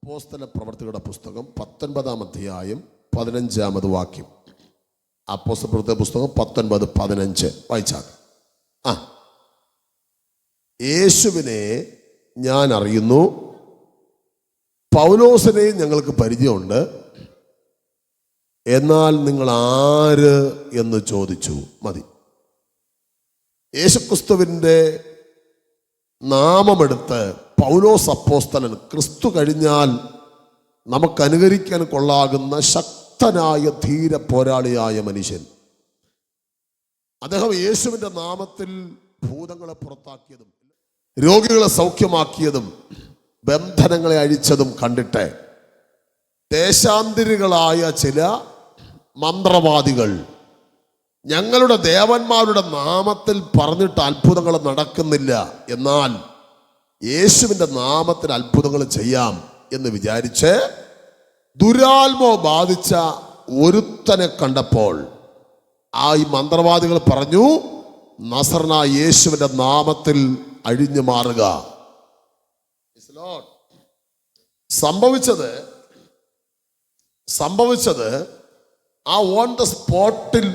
അപ്പോസ്തല പ്രവർത്തികളുടെ പുസ്തകം 19-ാം അധ്യായം 15-ാമത് വാക്യം. അപ്പോസ്തല പ്രവർത്തികളുടെ പുസ്തകം 19-15 വായിച്ചാൽ. യേശുവിനെ ഞാൻ അറിയുന്നു, പൗലോസിനെയും ഞങ്ങൾക്ക് പരിചയമുണ്ട്, എന്നാൽ നിങ്ങൾ ആര് എന്ന് ചോദിച്ചു. മതി. യേശുക്രിസ്തുവിൻ്റെ നാമമെടുത്ത് പൗലോസ് അപ്പോസ്തലൻ, ക്രിസ്തു കഴിഞ്ഞാൽ നമുക്ക് അനുകരിക്കാൻ കൊള്ളാകുന്ന ശക്തനായ ധീര പോരാളിയായ മനുഷ്യൻ. അദ്ദേഹം യേശുവിൻ്റെ നാമത്തിൽ ഭൂതങ്ങളെ പുറത്താക്കിയതും രോഗികളെ സൗഖ്യമാക്കിയതും ബന്ധനങ്ങളെ അഴിച്ചതും കണ്ടിട്ട് ദേശാന്തരികളായ ചില മന്ത്രവാദികൾ ഞങ്ങളുടെ ദേവന്മാരുടെ നാമത്തിൽ പറഞ്ഞിട്ട് അത്ഭുതങ്ങൾ നടക്കുന്നില്ല, എന്നാൽ യേശുവിൻ്റെ നാമത്തിൽ അത്ഭുതങ്ങൾ ചെയ്യാം എന്ന് വിചാരിച്ച് ദുരാത്മോ ബാധിച്ച ഒരുത്തനെ കണ്ടപ്പോൾ ഈ മന്ത്രവാദികൾ പറഞ്ഞു, നസറനായ യേശുവിൻ്റെ നാമത്തിൽ അഴിഞ്ഞു മാറുക. സംഭവിച്ചത് ആ ഓൺ ദ സ്പോട്ടിൽ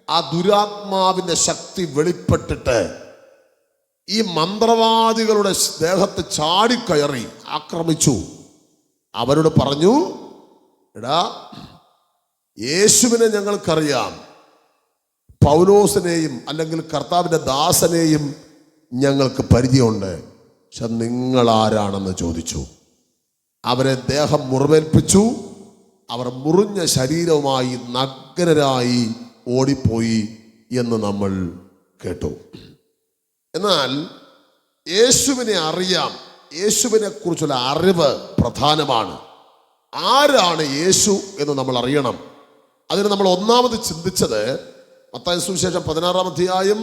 ആ ദുരാത്മാവിൻ്റെ ശക്തി വെളിപ്പെട്ടിട്ട് ഈ മന്ത്രവാദികളുടെ ദേഹത്ത് ചാടിക്കയറി ആക്രമിച്ചു. അവരോട് പറഞ്ഞു, എടാ, യേശുവിനെ ഞങ്ങൾക്കറിയാം, പൗലോസിനെയും അല്ലെങ്കിൽ കർത്താവിൻ്റെ ദാസനെയും ഞങ്ങൾക്ക് പരിചയമുണ്ട്, പക്ഷെ നിങ്ങൾ ആരാണെന്ന് ചോദിച്ചു. അവരെ ദേഹം മുറിവേൽപ്പിച്ചു. അവർ മുറിഞ്ഞ ശരീരവുമായി നഗ്നരായി ഓടിപ്പോയി എന്ന് നമ്മൾ കേട്ടു. എന്നാൽ യേശുവിനെ അറിയാം, യേശുവിനെ കുറിച്ചുള്ള അറിവ് പ്രധാനമാണ്. ആരാണ് യേശു എന്ന് നമ്മൾ അറിയണം. അതിന് നമ്മൾ ഒന്നാമത് ചിന്തിച്ചത് മത്തായി സുവിശേഷം 16-ാം അധ്യായം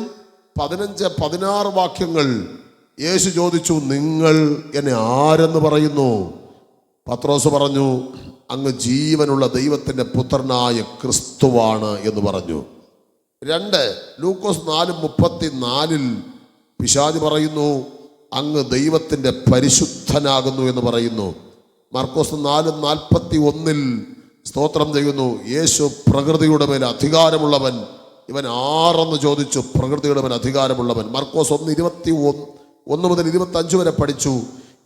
15-16 വാക്യങ്ങൾ. യേശു ചോദിച്ചു, നിങ്ങൾ എന്നെ ആരെന്ന് പറയുന്നു? പത്രോസ് പറഞ്ഞു, അങ്ങ് ജീവനുള്ള ദൈവത്തിൻ്റെ പുത്രനായ ക്രിസ്തുവാണ് എന്ന് പറഞ്ഞു. 2 ലൂക്കോസ് 4:34 പിശാച് പറയുന്നു, അങ്ങ് ദൈവത്തിൻ്റെ പരിശുദ്ധനാകുന്നു എന്ന് പറയുന്നു. മർക്കോസ് 4:41 സ്തോത്രം ചെയ്യുന്നു, യേശു പ്രകൃതിയുടെ മേൽ അധികാരമുള്ളവൻ. ഇവൻ ആരെന്ന് ചോദിച്ചു, പ്രകൃതിയുടെ മേൽ അധികാരമുള്ളവൻ. മർക്കോസ് 1:21 മുതൽ 25 വരെ പഠിച്ചു,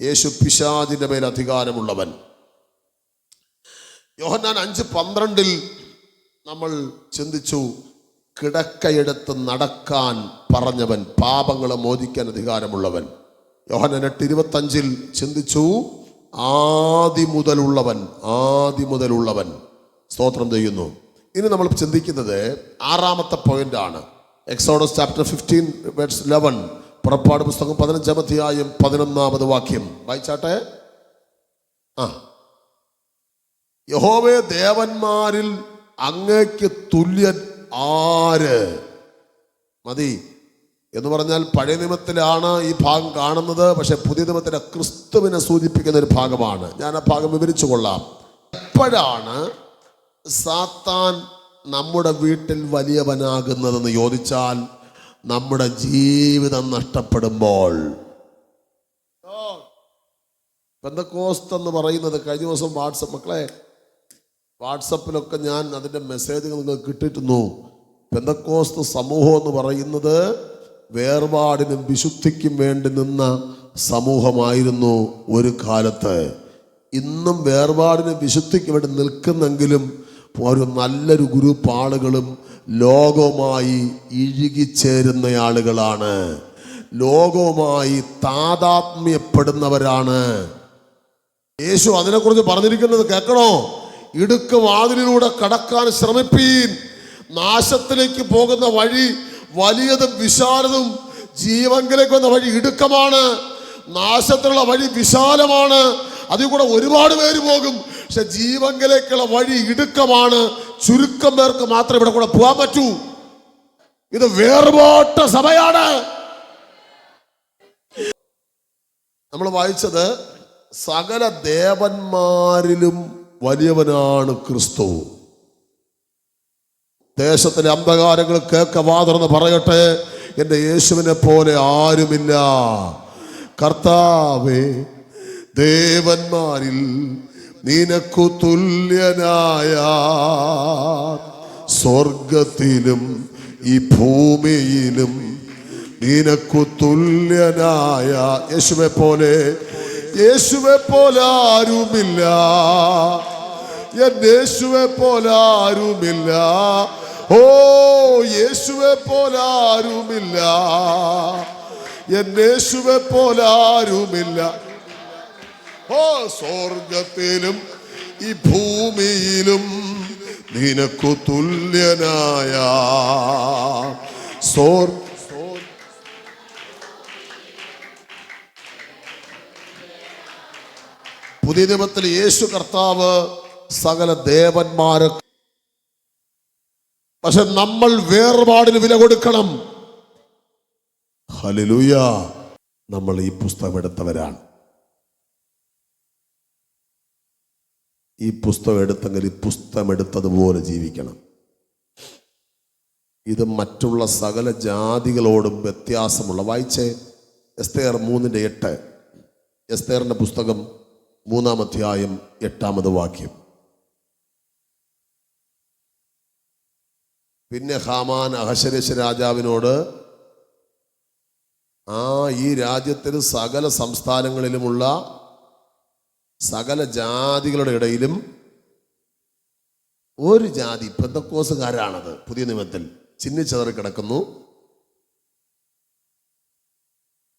യേശു പിശാചിൻ്റെ മേൽ അധികാരമുള്ളവൻ. യോഹന്നാൻ 5:12 നമ്മൾ ചിന്തിച്ചു, കിടക്കയെടുത്ത് നടക്കാൻ പറഞ്ഞവൻ, പാപങ്ങളെ മോചിക്കാൻ അധികാരമുള്ളവൻ. യോഹന്നാൻ 8:25 ചിന്തിച്ചു, ആദി മുതലുള്ളവൻ. സ്തോത്രം ചെയ്യുന്നു. ഇനി നമ്മൾ ചിന്തിക്കുന്നത് 6-ാമത്തെ പോയിന്റാണ്. എക്സോഡസ് ചാപ്റ്റർ 15:11 പുറപ്പാട് പുസ്തകം 15-ാം അധ്യായം 11-ാമത് വാക്യം വായിച്ചാട്ടെ. യഹോവേ, ദേവന്മാരിൽ അങ്ങേക്ക് തുല്യൻ ആര്? മതി എന്ന് പറഞ്ഞാൽ പഴയ നിയമത്തിലാണ് ഈ ഭാഗം കാണുന്നത്, പക്ഷെ പുതിയ നിയമത്തിലെ ക്രിസ്തുവിനെ സൂചിപ്പിക്കുന്ന ഒരു ഭാഗമാണ്. ഞാൻ ആ ഭാഗം വിവരിച്ചു കൊള്ളാം. എപ്പോഴാണ് സാത്താൻ നമ്മുടെ വീട്ടിൽ വലിയവനാകുന്നതെന്ന് ചോദിച്ചാൽ, നമ്മുടെ ജീവിതം നഷ്ടപ്പെടുമ്പോൾ. പെന്തക്കോസ്ത് എന്ന് പറയുന്നത് കഴിഞ്ഞ ദിവസം വാട്സപ്പിലൊക്കെ ഞാൻ അതിൻ്റെ മെസ്സേജുകൾ നിങ്ങൾക്ക് കിട്ടിയിരുന്നു. പെന്തക്കോസ്ത് സമൂഹം എന്ന് പറയുന്നത് വേർപാടിനും വിശുദ്ധിക്കും വേണ്ടി നിന്ന സമൂഹമായിരുന്നു ഒരു കാലത്ത്. ഇന്നും വേർപാടിനും വിശുദ്ധിക്കും വേണ്ടി നിൽക്കുന്നെങ്കിലും ഒരു നല്ലൊരു ഗ്രൂപ്പ് ആളുകളും ലോകവുമായി ഇഴുകിച്ചേരുന്ന ആളുകളാണ്, ലോകവുമായി താതാത്മ്യപ്പെടുന്നവരാണ്. യേശു അതിനെക്കുറിച്ച് പറഞ്ഞിരിക്കുന്നത് കേൾക്കണോ? ഇടുക്ക് വാതിലിലൂടെ കടക്കാൻ ശ്രമിപ്പീൻ, നാശത്തിലേക്ക് പോകുന്ന വഴി വലിയതും വിശാലതും, ജീവങ്കിലേക്ക് വന്ന വഴി ഇടുക്കമാണ്, നാശത്തിലുള്ള വഴി വിശാലമാണ്, അതിൽ കൂടെ ഒരുപാട് പേര് പോകും. പക്ഷെ ജീവങ്കിലേക്കുള്ള വഴി ഇടുക്കമാണ്, ചുരുക്കം പേർക്ക് മാത്രമേ ഇവിടെ കൂടെ പോകാൻ പറ്റൂ. ഇത് വേർപാട്ട സഭയാണ്. നമ്മൾ വായിച്ചത്, സകല ദേവന്മാരിലും വലിയവനാണ് ക്രിസ്തു. ദേശത്തിലെ അന്ധകാരങ്ങൾ കേൾക്കവാതെന്ന് പറയട്ടെ, എൻ്റെ യേശുവിനെ പോലെ ആരുമില്ല. കർത്താവേ, ദേവന്മാരിൽ നിനക്കു തുല്യനായ സ്വർഗത്തിലും ഈ ഭൂമിയിലും നിനക്കു തുല്യനായ യേശുവെ പോലെ ആരുമില്ല. യേശുവെ പോലെ ആരുമില്ല. ഓ യേശുവെ പോലെ ആരുമില്ല. യേശുവെ പോലെ ആരുമില്ല. ഓ സ്വർഗത്തിലും ഈ ഭൂമിയിലും നിനക്കു തുല്യനായ പുതിയ നിയമത്തിൽ യേശു കർത്താവ് സകല ദേവന്മാരെ, പക്ഷെ നമ്മൾ വേർപാടിന് വില കൊടുക്കണം. ഹല്ലേലൂയ. നമ്മൾ ഈ പുസ്തകം എടുത്തവരാണ്. ഈ പുസ്തകം എടുത്തെങ്കിൽ ഈ പുസ്തകം എടുത്തതുപോലെ ജീവിക്കണം. ഇത് മറ്റുള്ള സകല ജാതികളോടും വ്യത്യാസമുള്ള. വായിച്ചേ എസ്തേർ 3:8. എസ്തേറിന്റെ പുസ്തകം 3-ാം അധ്യായം 8-ാമത് വാക്യം. പിന്നെ ഹാമാൻ അഹശ്വേരോശ് രാജാവിനോട്, ഈ രാജ്യത്തിന് സകല സംസ്ഥാനങ്ങളിലുമുള്ള സകല ജാതികളുടെ ഇടയിലും ഒരു ജാതി പെന്തക്കോസുകാരാണത് പുതിയ നിയമത്തിൽ ചിന്നിച്ചതറി കിടക്കുന്നു.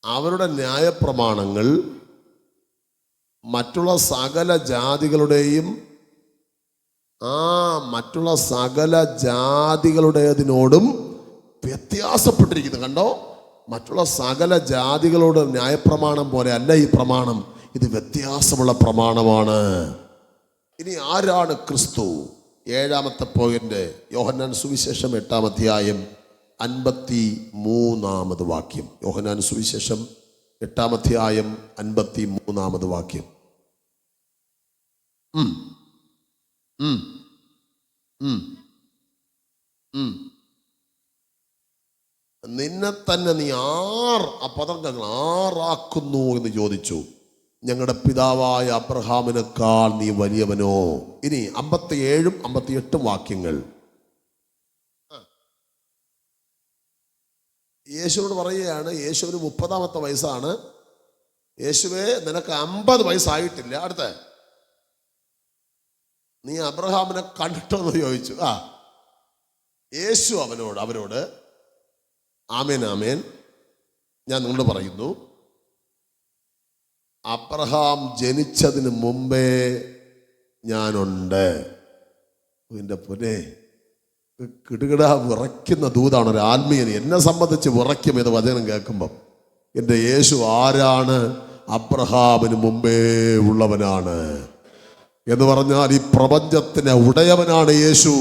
അവരുടെ ന്യായപ്രമാണങ്ങൾ മറ്റുള്ള സകല ജാതികളുടെയും മറ്റുള്ള സകല ജാതികളുടേതിനോടും വ്യത്യാസപ്പെട്ടിരിക്കുന്നു. കണ്ടോ, മറ്റുള്ള സകല ജാതികളോട് ന്യായപ്രമാണം പോലെ അല്ല ഈ പ്രമാണം. ഇത് വ്യത്യാസമുള്ള പ്രമാണമാണ്. ഇനി ആരാണ് ക്രിസ്തു? 7-ാമത്തെ പോയിന്റ്, യോഹന്നാൻ സുവിശേഷം 8-ാം അധ്യായം 53-ാമത് വാക്യം. യോഹന്നാൻ സുവിശേഷം 8-ാം അധ്യായം 53-ാമത് വാക്യം. നിന്നെ തന്നെ നീ ആറാക്കുന്നു എന്ന് ചോദിച്ചു. ഞങ്ങളുടെ പിതാവായ അബ്രഹാമിനേക്കാൾ നീ വലിയവനോ? ഇനി 57-ഉം 58-ഉം വാക്യങ്ങൾ. യേശുവോട് പറയുകയാണ്, യേശുവിന് 30-ാമത്തെ വയസ്സാണ്. യേശുവേ, നിനക്ക് 50 വയസ്സായിട്ടില്ല. അടുത്ത, നീ അബ്രഹാമിനെ കണ്ടിട്ടോ എന്ന് ചോദിച്ചു. യേശു അവരോട് ആമേൻ ആമേൻ, ഞാൻ നിങ്ങളോട് പറയുന്നു, അബ്രഹാം ജനിച്ചതിന് മുമ്പേ ഞാനുണ്ട്. എൻ്റെ പൊന്നെ, കിടുകിട വിറയ്ക്കുന്ന ദൂതാണ് ഒരു ആത്മീയന്. എന്നെ സംബന്ധിച്ച് വിറയ്ക്കും ഇത് വചനം കേൾക്കുമ്പം. എൻ്റെ യേശു ആരാണ്? അബ്രഹാമിന് മുമ്പേ ഉള്ളവനാണ് എന്ന് പറഞ്ഞാൽ ഈ പ്രപഞ്ചത്തിന് ഉടയവനാണ് യേശു.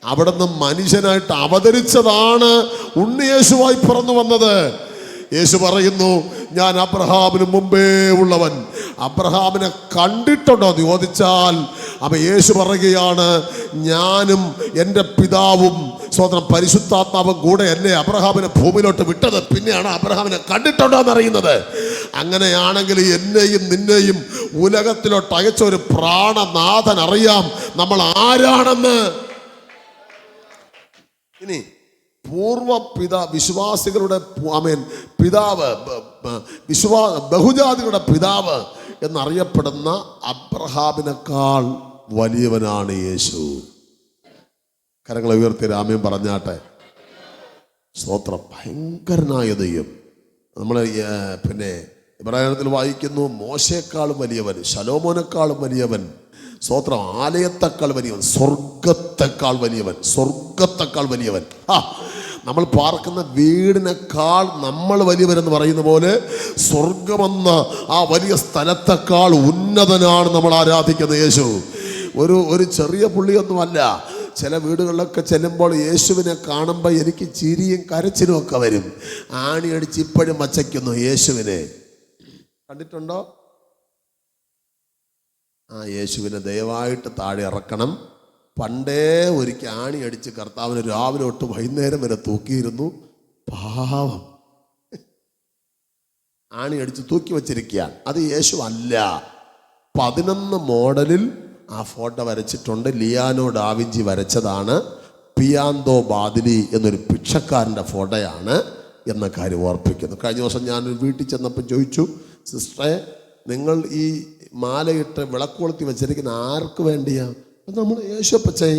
അവിടുന്ന് മനുഷ്യനായിട്ട് അവതരിച്ചതാണ് ഉണ്ണിയേശുവായി പിറന്നു വന്നത്. യേശു പറയുന്നു, ഞാൻ അബ്രഹാമിന് മുമ്പേ ഉള്ളവൻ. അബ്രഹാമിനെ കണ്ടിട്ടുണ്ടോ എന്ന് ചോദിച്ചാൽ യേശു പറയുകയാണ്, ഞാനും എൻ്റെ പിതാവും സ്വന്തം പരിശുദ്ധാത്മാവും കൂടെ അല്ലേ അബ്രഹാമിനെ ഭൂമിയിലോട്ട് വിട്ടത്. പിന്നെയാണ് അബ്രഹാമിനെ കണ്ടിട്ടുണ്ടോ എന്നറിയുന്നത്. അങ്ങനെയാണെങ്കിൽ എന്നെയും നിന്നെയും ഉലകത്തിലോട്ട് അയച്ച ഒരു പ്രാണനാഥൻ അറിയാം നമ്മൾ ആരാണെന്ന്. ഇനി വിശ്വാസികളുടെ പിതാവ്, ബഹുജാതികളുടെ പിതാവ് എന്നറിയപ്പെടുന്ന അബ്രഹാമിനേക്കാൾ വലിയവനാണ് യേശു. കരങ്ങളെ ഉയർത്തി ആമേൻ പറഞ്ഞാട്ടെ. സ്തോത്രം. ഭയങ്കരനായ ദൈവം. നമ്മൾ പിന്നെ ഇബ്രാഹിത്തിൽ വായിക്കുന്നു, മോശയെക്കാളും വലിയവൻ, ശലോമോനേക്കാളും വലിയവൻ, സ്തോത്രം, ആലയത്തെക്കാൾ വലിയവൻ, സ്വർഗത്തെക്കാൾ വലിയവൻ. നമ്മൾ പാർക്കുന്ന വീടിനേക്കാൾ നമ്മൾ വലിയവരെന്ന് പറയുന്ന പോലെ സ്വർഗമെന്ന ആ വലിയ സ്ഥലത്തെക്കാൾ ഉന്നതനാണ് നമ്മൾ ആരാധിക്കുന്ന യേശു. ഒരു ചെറിയ പുള്ളിയൊന്നുമല്ല. ചില വീടുകളിലൊക്കെ ചെല്ലുമ്പോൾ യേശുവിനെ കാണുമ്പോൾ എനിക്ക് ചിരിയും കരച്ചിലും ഒക്കെ വരും. ആണിയടിച്ച് ഇപ്പോഴും വച്ചയ്ക്കുന്നു യേശുവിനെ. കണ്ടിട്ടുണ്ടോ? യേശുവിനെ ദയവായിട്ട് താഴെ ഇറക്കണം. പണ്ടേ ഒരിക്കൽ ആണിയടിച്ച് കർത്താവിന് രാവിലെ തൊട്ട് വൈകുന്നേരം വരെ തൂക്കിയിരുന്നു. പാവം. ആണി അടിച്ച് തൂക്കി വച്ചിരിക്കുകയാണ്. അത് യേശു അല്ല. 11 മോഡലിൽ ആ ഫോട്ടോ വരച്ചിട്ടുണ്ട്. ലിയാനോ ഡാവിഞ്ചി വരച്ചതാണ്. പിയാന്തോ ബാദിലി എന്നൊരു ഭിക്ഷക്കാരൻ്റെ ഫോട്ടോയാണ് എന്ന കാര്യം ഓർപ്പിക്കുന്നു. കഴിഞ്ഞ ദിവസം ഞാനൊരു വീട്ടിൽ ചെന്നപ്പോൾ ചോദിച്ചു, സിസ്റ്ററെ നിങ്ങൾ ഈ മാലയിട്ട് വിളക്ക് കൊളുത്തി വെച്ചിരിക്കുന്ന ആർക്ക് വേണ്ടിയാ? നമ്മൾ യേശുപ്പച്ചേ.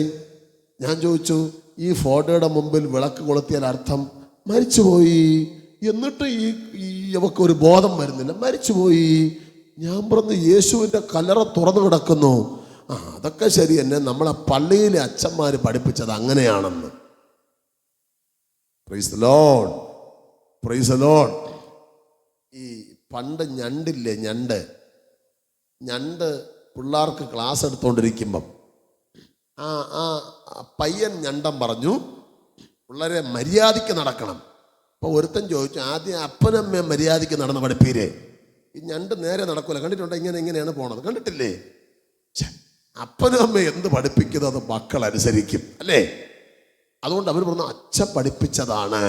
ഞാൻ ചോദിച്ചു, ഈ ഫോട്ടോയുടെ മുമ്പിൽ വിളക്ക് കൊളുത്തിയാൽ അർത്ഥം മരിച്ചുപോയി, എന്നിട്ട് ഈ ഇവക്ക് ഒരു ബോധം വരുന്നില്ല, മരിച്ചുപോയി. ഞാൻ പറഞ്ഞു, യേശുവിൻ്റെ കല്ലറ തുറന്നു കിടക്കുന്നു. അതൊക്കെ ശരി തന്നെ, നമ്മളെ പള്ളിയിലെ അച്ഛന്മാർ പഠിപ്പിച്ചത് അങ്ങനെയാണെന്ന്. Praise the Lord, praise the Lord. ഈ പണ്ട് ഞണ്ടില്ലേ, ഞണ്ട് പിള്ളേർക്ക് ക്ലാസ് എടുത്തുകൊണ്ടിരിക്കുമ്പം ആ പയ്യൻ ഞണ്ടൻ പറഞ്ഞു, പിള്ളേരെ മര്യാദയ്ക്ക് നടക്കണം. അപ്പോൾ ഒരുത്തൻ ചോദിച്ചു, ആദ്യം അപ്പനമ്മയെ മര്യാദയ്ക്ക് നടന്ന് പഠിപ്പീരേ. ഈ ഞണ്ട് നേരെ നടക്കൂല, കണ്ടിട്ടുണ്ടോ? ഇങ്ങനെയാണ് പോണത്, കണ്ടിട്ടില്ലേ? അപ്പനും അമ്മ എന്ത് പഠിപ്പിക്കുന്നത് മക്കൾ അനുസരിക്കും, അല്ലേ? അതുകൊണ്ട് അവർ പറഞ്ഞു, അച്ഛൻ പഠിപ്പിച്ചതാണ്.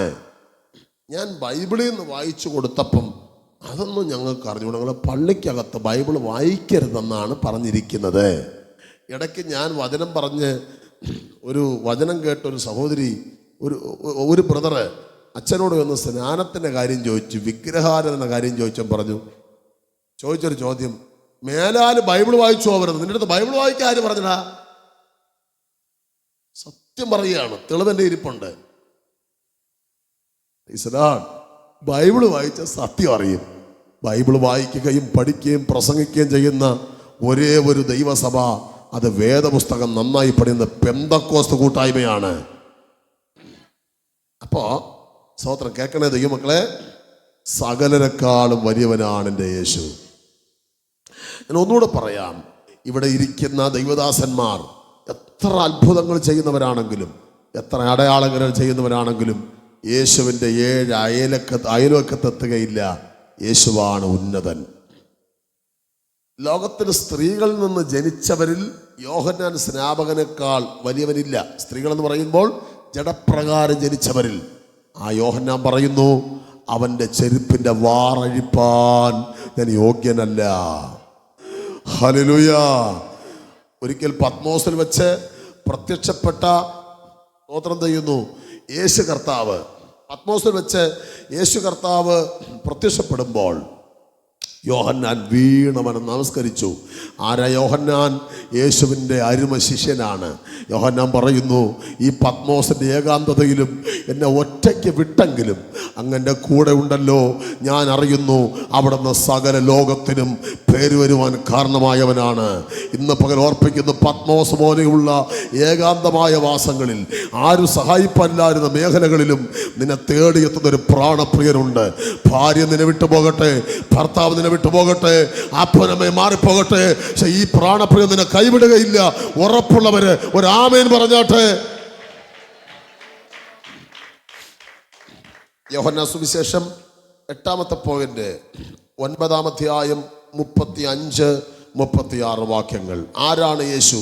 ഞാൻ ബൈബിളിൽ നിന്ന് വായിച്ചു കൊടുത്തപ്പം അതൊന്നും ഞങ്ങൾക്ക് അറിഞ്ഞുകൂടാ, ഞങ്ങൾ പള്ളിക്കകത്ത് ബൈബിൾ വായിക്കരുതെന്നാണ് പറഞ്ഞിരിക്കുന്നത്. ഇടയ്ക്ക് ഞാൻ വചനം പറഞ്ഞ് ഒരു വചനം കേട്ടൊരു സഹോദരി, ഒരു ബ്രദറ് അച്ഛനോട് വന്ന് സ്നാനത്തിൻ്റെ കാര്യം ചോദിച്ചു, വിഗ്രഹാരാധന കാര്യം ചോദിച്ചൊരു ചോദ്യം, മേലാൽ ബൈബിൾ വായിച്ചു പോകരുത്. നിന്റെ അടുത്ത് ബൈബിൾ വായിക്കാൻ ആര് പറഞ്ഞടാ? സത്യം പറയുകയാണ്, തെളിവെൻ്റെ ഇരിപ്പുണ്ട്. ബൈബിൾ വായിച്ച സത്യം അറിയും. ബൈബിൾ വായിക്കുകയും പഠിക്കുകയും പ്രസംഗിക്കുകയും ചെയ്യുന്ന ഒരേ ഒരു ദൈവസഭ, അത് വേദപുസ്തകം നന്നായി പഠിക്കുന്ന പെന്തക്കോസ്ത് കൂട്ടായ്മയാണ്. അപ്പോ സ്തോത്രം കേൾക്കണേ ദൈവമക്കളെ, സകലരെക്കാളും വലിയവനാണ് എൻ്റെ യേശു. ഞാൻ ഒന്നുകൂടെ പറയാം, ഇവിടെ ഇരിക്കുന്ന ദൈവദാസന്മാർ എത്ര അത്ഭുതങ്ങൾ ചെയ്യുന്നവരാണെങ്കിലും, എത്ര അടയാളങ്ങൾ ചെയ്യുന്നവരാണെങ്കിലും യേശുവിൻ്റെ 7 അയൽവക്കത്തെത്തുകയില്ല. യേശുവാണ് ഉന്നതൻ. ലോകത്തിൽ സ്ത്രീകളിൽ നിന്ന് ജനിച്ചവരിൽ യോഹന്നാൻ സ്നാപകനേക്കാൾ വലിയവനില്ല. സ്ത്രീകൾ എന്ന് പറയുമ്പോൾ ജഡപ്രകാരം ജനിച്ചവരിൽ ആ യോഹന്നാൻ പറയുന്നു, അവൻ്റെ ചെരുപ്പിൻ്റെ വാറഴിപ്പാൻ ഞാൻ യോഗ്യനല്ല. ഹല്ലേലൂയ. ഒരിക്കൽ പത്മോസിൽ വെച്ച് പ്രത്യക്ഷപ്പെട്ട സ്തോത്രം ചെയ്യുന്നു യേശു കർത്താവ്. പത്മോസിൽ വെച്ച് യേശു കർത്താവ് പ്രത്യക്ഷപ്പെടുമ്പോൾ യോഹന്നാൻ വീണവനെ നമസ്കരിച്ചു. ആരാ യോഹന്നാൻ? യേശുവിൻ്റെ അരുമ ശിഷ്യനാണ്. യോഹന്നാൻ പറയുന്നു, ഈ പത്മോസിൻ്റെ ഏകാന്തതയിലും എന്നെ ഒറ്റയ്ക്ക് വിട്ടെങ്കിലും അങ്ങൻ്റെ കൂടെ ഉണ്ടല്ലോ. ഞാൻ അറിയുന്നു അവിടുന്ന് സകല ലോകത്തിനും പേര് വരുവാൻ കാരണമായവനാണ്. ഇന്ന് പകൽ ഓർപ്പിക്കുന്നു, പത്മോസ് പോലെയുള്ള ഏകാന്തമായ വാസങ്ങളിൽ, ആരും സഹായിപ്പല്ലായിരുന്ന മേഖലകളിലും നിന്നെ തേടിയെത്തുന്നൊരു പ്രാണപ്രിയനുണ്ട്. ഭാര്യ നിന്നെ വിട്ടുപോകട്ടെ, ഭർത്താവ് നിന്നെ വിട്ടുപോകട്ടെ, അപ്പനമ്മ മാറിപ്പോകട്ടെ, പക്ഷെ ഈ പ്രാണപ്രിയ നിന്നെ കൈവിടുകയില്ല. ഉറപ്പുള്ളവര് ഒരു ആമേൻ പറഞ്ഞാട്ടെ. യോഹന്നാൻ സുവിശേഷം 8-ാമത്തെ പോയിന്റ് 9-ാം അധ്യായം 35-36 വാക്യങ്ങൾ. ആരാണ് യേശു?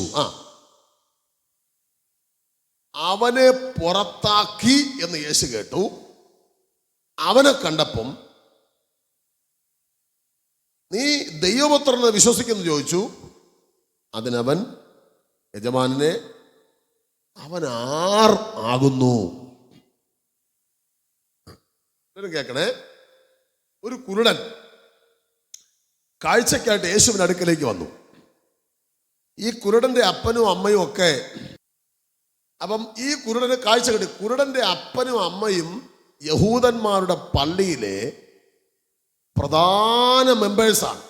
അവനെ പുറത്താക്കി എന്ന് യേശു കേട്ടു. അവനെ കണ്ടപ്പം, നീ ദൈവപുത്രനെ വിശ്വസിക്കുന്നു ചോദിച്ചു. അതിനവൻ, യജമാനനെ, അവൻ ആർ ആകുന്നു? കേൾക്കണേ. ഒരു കുരുടൻ കാഴ്ചക്കായിട്ട് യേശുവിന്റെ അടുക്കലേക്ക് വന്നു. ഈ കുരുടന്റെ അപ്പനും അമ്മയും ഒക്കെ, അപ്പം ഈ കുരുടന് കാഴ്ച കിട്ടി. കുരുടന്റെ അപ്പനും അമ്മയും യഹൂദന്മാരുടെ പള്ളിയിലെ പ്രധാന മെമ്പേഴ്സാണ്,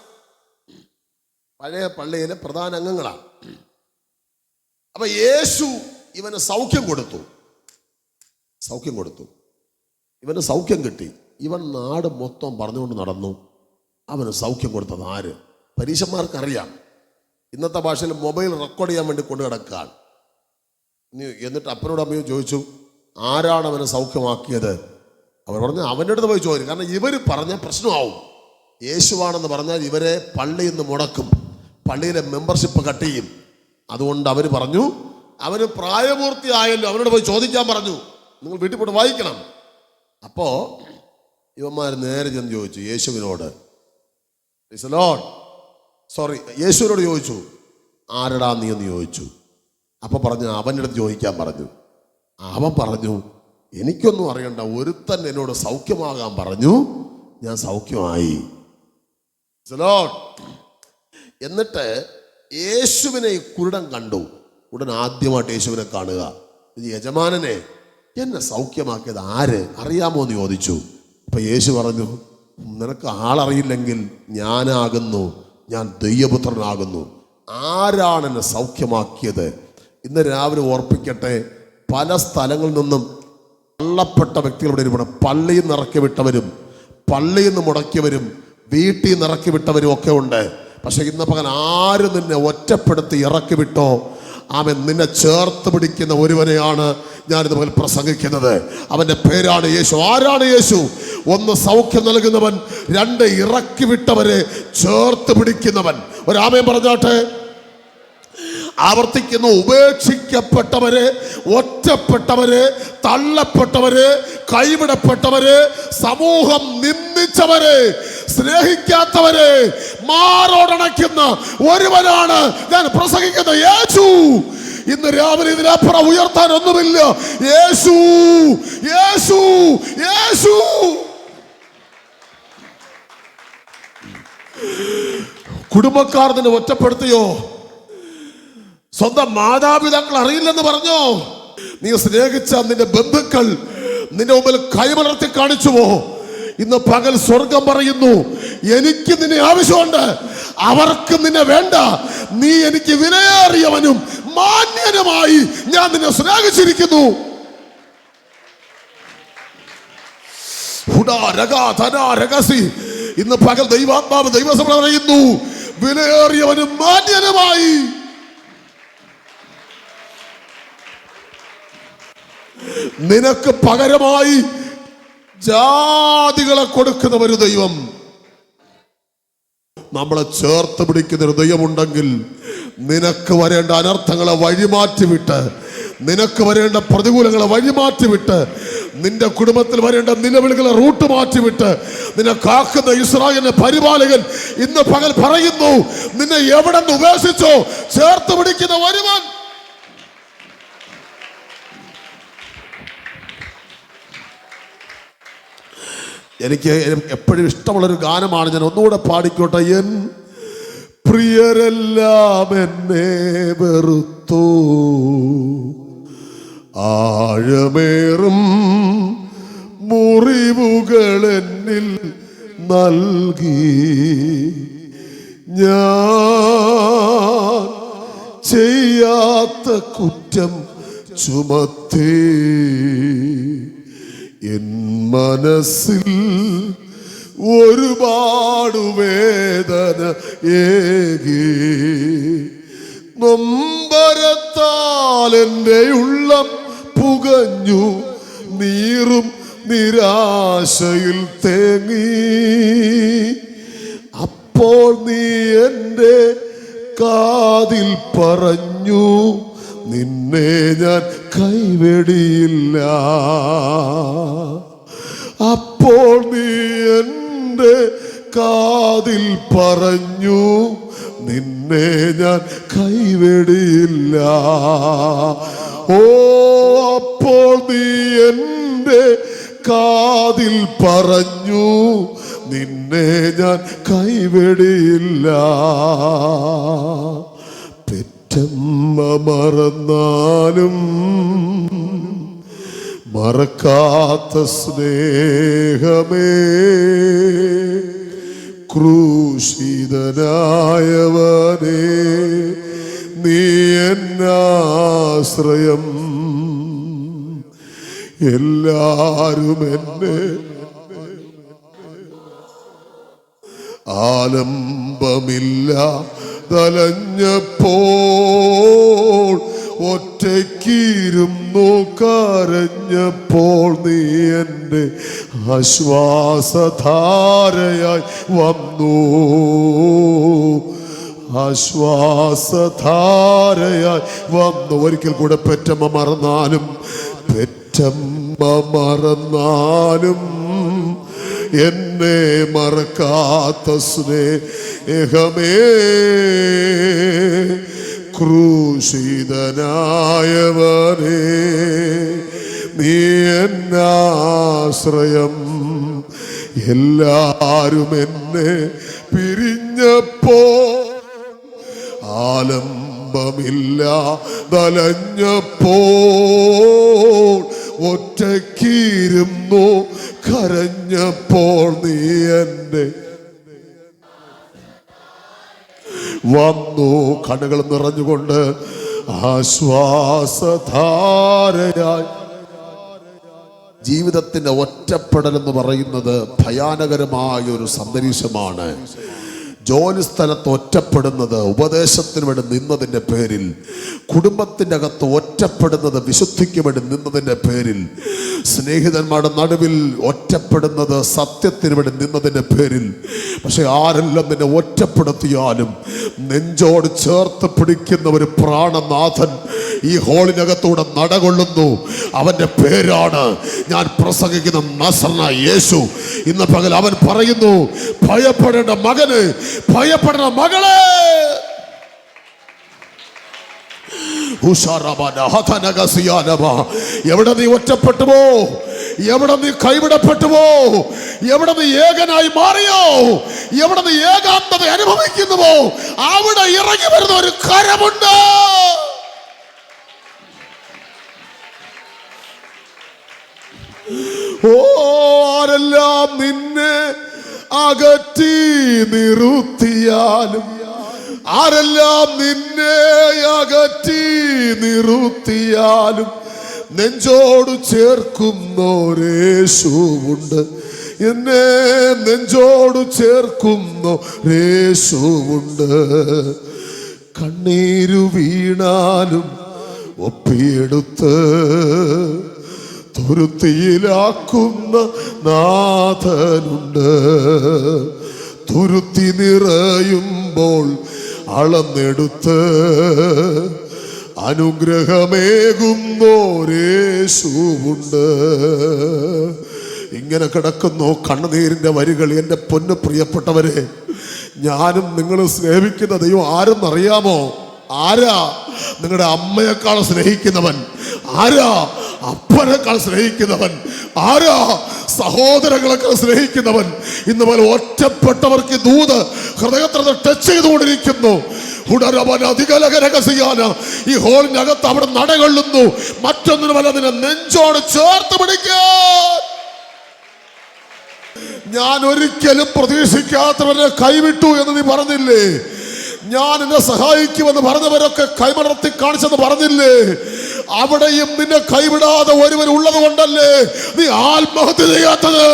പഴയ പള്ളിയിലെ പ്രധാന അംഗങ്ങളാണ്. അപ്പൊ യേശു ഇവന് സൗഖ്യം കൊടുത്തു. ഇവന് സൗഖ്യം കിട്ടി. ഇവൻ നാട് മൊത്തം പറഞ്ഞുകൊണ്ട് നടന്നു. അവന് സൗഖ്യം കൊടുത്തത് ആര്? പരീശന്മാർക്കറിയാം. ഇന്നത്തെ ഭാഷയിൽ മൊബൈൽ റെക്കോർഡ് ചെയ്യാൻ വേണ്ടി കൊണ്ടു കിടക്കുകയാണ്. എന്നിട്ട് അപ്പനോട് അമ്മയും ചോദിച്ചു, ആരാണ് അവനെ സൗഖ്യമാക്കിയത്? അവർ പറഞ്ഞു, അവൻ്റെ അടുത്ത് പോയി ചോദിക്കും. കാരണം ഇവർ പറഞ്ഞ പ്രശ്നമാവും. യേശുവാണെന്ന് പറഞ്ഞാൽ ഇവരെ പള്ളിയിൽ നിന്ന് മുടക്കും, പള്ളിയിലെ മെമ്പർഷിപ്പ് കട്ട് ചെയ്യും. അതുകൊണ്ട് അവർ പറഞ്ഞു, അവന് പ്രായപൂർത്തിയായല്ലോ, അവനോട് പോയി ചോദിക്കാൻ പറഞ്ഞു. നിങ്ങൾ വീട്ടിൽ പോയിട്ട് വായിക്കണം. അപ്പോൾ ഇവന്മാർ നേരെ ചെന്ന് ചോദിച്ചു യേശുവിനോട്, യേശുവിനോട് ചോദിച്ചു, ആരടാ നീ എന്ന് ചോദിച്ചു. അപ്പൊ പറഞ്ഞു അവൻ്റെ അടുത്ത് ചോദിക്കാൻ പറഞ്ഞു. അവൻ പറഞ്ഞു, എനിക്കൊന്നും അറിയണ്ട, ഒരുത്തൻ എന്നോട് സൗഖ്യമാകാൻ പറഞ്ഞു, ഞാൻ സൗഖ്യമായി. എന്നിട്ട് യേശുവിനെ ഈ കുരുടൻ കണ്ടു. ഉടൻ ആദ്യമായിട്ട് യേശുവിനെ കാണുക. യജമാനനെ, എന്നെ സൗഖ്യമാക്കിയത് ആര്, അറിയാമോ എന്ന് ചോദിച്ചു. അപ്പൊ യേശു പറഞ്ഞു, നിനക്ക് ആളറിയില്ലെങ്കിൽ ഞാനാകുന്നു, ഞാൻ ദൈവപുത്രനാകുന്നു. ആരാണ് എന്നെ സൗഖ്യമാക്കിയത്? ഇന്ന് രാവിലെ ഓർപ്പിക്കട്ടെ, പല സ്ഥലങ്ങളിൽ നിന്നും തള്ളപ്പെട്ട വ്യക്തികളുടെ ഇരിപ്പണം. പള്ളിയിൽ നിന്ന് ഇറക്കി വിട്ടവരും പള്ളിയിൽ നിന്ന് മുടക്കിയവരും വീട്ടിൽ നിന്ന് ഇറക്കി വിട്ടവരും ഒക്കെ ഉണ്ട്. പക്ഷെ ഇന്ന് പകൽ ആര് നിന്നെ ഒറ്റപ്പെടുത്തി ഇറക്കി വിട്ടോ, അവൻ നിന്നെ ചേർത്ത് പിടിക്കുന്ന ഒരുവനെയാണ് ഞാനിത് പകൽ പ്രസംഗിക്കുന്നത്. അവൻ്റെ പേരാണ് യേശു. ആരാണ് യേശു? ഒന്ന്, സൗഖ്യം നൽകുന്നവൻ. രണ്ട്, ഇറക്കി വിട്ടവരെ ചേർത്ത് പിടിക്കുന്നവൻ. ഒരാമേൻ പറഞ്ഞാട്ടെ. ആവർത്തിക്കുന്നു, ഉപേക്ഷിക്കപ്പെട്ടവരെ, ഒറ്റപ്പെട്ടവരെ, തള്ളപ്പെട്ടവരെ, കൈവിടപ്പെട്ടവരെ, സമൂഹം നിന്ദിച്ചവരെ, സ്നേഹിക്കാത്തവരെ മാറോടണയ്ക്കുന്ന ഒരുവനാണ് ഞാൻ പ്രസംഗിക്കുന്ന യേശു. ഇന്ന് രാവിലെ ഇതിനപ്പുറം ഉയർത്താൻ ഒന്നുമില്ല. യേശു, യേശു, യേശു. കുടുംബക്കാർ നിന്നെ ഒറ്റപ്പെടുത്തിയോ? സ്വന്തം മാതാപിതാക്കൾ അറിയില്ലെന്ന് പറഞ്ഞോ? നീ സ്നേഹിച്ച നിന്റെ ബന്ധുക്കൾ നിന്റെ മുമ്പിൽ കൈമലർത്തി കാണിച്ചുവോ? ഇന്ന് പകൽ സ്വർഗം പറയുന്നു, എനിക്ക് നിന്നെ ആവശ്യമുണ്ട്, അവർക്ക് നിന്നെ വേണ്ട. നീ എനിക്ക് വിലയേറിയവനും മാന്യനുമായി ഞാൻ നിന്നെ സ്നേഹിച്ചിരിക്കുന്നു. ഇന്ന് പകൽ ദൈവാത്മാവ് ദൈവസഭ പറയുന്നു, വിലയേറിയവനും മാന്യനുമായി. നിനക്ക് പകരമായി ജാതികളെ കൊടുക്കുന്ന ഒരു ദൈവം, നമ്മളെ ചേർത്ത് പിടിക്കുന്ന ഒരു ദൈവമുണ്ടെങ്കിൽ നിനക്ക് വരേണ്ട അനർത്ഥങ്ങളെ വഴിമാറ്റിവിട്ട്, നിനക്ക് വരേണ്ട പ്രതികൂലങ്ങളെ വഴിമാറ്റിവിട്ട്, നിന്റെ കുടുംബത്തിൽ വരേണ്ട നിലവിളികളെ റൂട്ട് മാറ്റിവിട്ട് നിന്നെ കാക്കുന്ന ഇസ്രായേലിന്റെ പരിപാലകൻ ഇന്ന് പകൽ പറയുന്നു, നിന്നെ എവിടെ നിന്ന് ഉപേക്ഷിച്ചോ ചേർത്ത് പിടിക്കുന്ന ഒരുവൻ. എനിക്ക് എപ്പോഴും ഇഷ്ടമുള്ളൊരു ഗാനമാണ്, ഞാൻ ഒന്നുകൂടെ പാടിക്കോട്ടെ. എൻ പ്രിയരെല്ലാം എന്നെ വെറുത്തു, ആഴമേറും മുറിവുകൾ എന്നിൽ നൽകി, ഞാൻ ചെയ്യാത്ത കുറ്റം ചുമത്തി, എൻ മനസ്സിൽ ഒരുപാട് വേദന ഏകി, നൊമ്പരത്താൽ എൻ്റെ ഉള്ളം പുകഞ്ഞു, നീറും നിരാശയിൽ തേങ്ങി. അപ്പോൾ നീ എൻ്റെ കാതിൽ പറഞ്ഞു, നിന്നെ ഞാൻ കൈവെടിയില്ല. അപ്പോൾ നീ എൻ്റെ കാതിൽ പറഞ്ഞു, നിന്നെ ഞാൻ കൈവെടിയില്ല. ഓ, അപ്പോൾ നീ എൻ്റെ കാതിൽ പറഞ്ഞു, നിന്നെ ഞാൻ കൈവെടിയില്ല. പെറ്റമ്മ മറന്നാലും മറക്കാത്ത സ്നേഹമേ, ക്രൂശിതനായവനേ, നീ എന്നാശ്രയം. എല്ലാരും എന്നെ ആലംബമില്ല തലഞ്ഞപ്പോൾ, ഒറ്റയ്ക്കിരുന്നു കരഞ്ഞപ്പോൾ, നീ എൻ്റെ ആശ്വാസധാരയായി വന്നു, ആശ്വാസധാരയായി വന്നു. ഒരിക്കൽ കൂടെ, പെറ്റമ്മ മറന്നാലും, പെറ്റമ്മ മറന്നാലും എന്നെ മറക്കാത്ത സ്നേഹമേ, ക്രൂശിതനായവനേ, നീ എന്നാശ്രയം. എല്ലാരും എന്നെ പിരിഞ്ഞപ്പോ ആലംബമില്ലാതലഞ്ഞപ്പോൾ ഒറ്റയ്ക്കിരുന്നു കരഞ്ഞപ്പോൾ നീ എൻ്റെ വന്നു. കണ്ണുകൾ നിറഞ്ഞുകൊണ്ട് ആശ്വാസധാരയായി. ജീവിതത്തിന്റെ ഒറ്റപ്പെടൽ എന്ന് പറയുന്നത് ഭയാനകരമായ ഒരു സന്ദേശമാണ്. ജോലി സ്ഥലത്ത് ഒറ്റപ്പെടുന്നത് ഉപദേശത്തിന് വേണ്ടി നിന്നതിൻ്റെ പേരിൽ, കുടുംബത്തിൻ്റെ അകത്ത് ഒറ്റപ്പെടുന്നത് വിശുദ്ധിക്ക് വേണ്ടി നിന്നതിൻ്റെ പേരിൽ, സ്നേഹിതന്മാരുടെ നടുവിൽ ഒറ്റപ്പെടുന്നത് സത്യത്തിന് വേണ്ടി നിന്നതിൻ്റെ പേരിൽ. പക്ഷെ ആരെല്ലാം നിന്നെ ഒറ്റപ്പെടുത്തിയാലും നെഞ്ചോട് ചേർത്ത് പിടിക്കുന്ന ഒരു പ്രാണനാഥൻ ഈ ഹോളിനകത്തൂടെ നടകൊള്ളുന്നു. അവൻ്റെ പേരാണ് ഞാൻ പ്രസംഗിക്കുന്ന നസറനായ യേശു. ഇന്ന് പകൽ അവൻ പറയുന്നു, ഭയപ്പെടേണ്ട മകന്, ഭയപ്പെടേണ്ട മകളെ, എവിടെ നീ ഒറ്റപ്പെട്ടുവോ, എവിടെ നീ കൈവിടപ്പെട്ടുവോ, എവിടെ നീ ഏകനായി മാറിയോ, എവിടെ നീ ഏകാന്തത അനുഭവിക്കുന്നുവോ, അവിടെ ഇറങ്ങി വരുന്ന ഒരു കരമുണ്ട്. ഓ, ആരെല്ലാം നിന്നെ അകറ്റി നിർത്തിയാലും, ആരെല്ലാം നിന്നെ അകറ്റി നിർത്തിയാലും നെഞ്ചോട് ചേർക്കുന്നോരേശുവുണ്ട്. എന്നെ നെഞ്ചോട് ചേർക്കുന്നോരേശുവുണ്ട്. കണ്ണീരു വീണാലും ഒപ്പിയെടുത്ത് തുരുത്തിയിലാക്കുന്ന നാഥനുണ്ട്. തുരുത്തി നിറയുമ്പോൾ അളന്നെടുത്ത് അനുഗ്രഹമേകുന്നോരേശുവുണ്ട്. ഇങ്ങനെ കിടക്കുന്നു കണ്ണുനീരിന്റെ വരികൾ. എൻ്റെ പൊന്നു പ്രിയപ്പെട്ടവരെ, ഞാനും നിങ്ങൾ സ്നേഹിക്കുന്ന ദൈവം ആരെന്നറിയാമോ? ആരാ? നിങ്ങളുടെ അമ്മയെക്കാൾ സ്നേഹിക്കുന്നവൻ ആരാ? അപ്പനേക്കാൾ സ്നേഹിക്കുന്നവൻ ആരാ? സഹോദരങ്ങളെക്കാൾ സ്നേഹിക്കുന്നവൻ. ഇന്ന് പോലെ ഒറ്റപ്പെട്ടവർക്ക് ദൂത് ഹൃദയത്തിൽ ടച്ച് ചെയ്തുകൊണ്ടിരിക്കുന്നു. ഈ ഹോളിനകത്ത് അവിടെ നടകൊള്ളുന്നു. മറ്റൊന്നിനും വല്ല നിന്നെ നെഞ്ചോട് ചേർത്ത് പിടിക്കാൻ. ഞാൻ ഒരിക്കലും പ്രതീക്ഷിക്കാത്തവരെ കൈവിട്ടു എന്ന് നീ പറഞ്ഞില്ലേ? ഞാൻ എന്നെ സഹായിക്കുമെന്ന് പറഞ്ഞവരൊക്കെ കൈമടർത്തി കാണിച്ചെന്ന് പറഞ്ഞില്ലേ? അവിടെയും നിന്നെ കൈവിടാതെ ഒരുവൻ ഉള്ളത് കൊണ്ടല്ലേ നീ ആത്മഹത്യ ചെയ്യാത്തത്?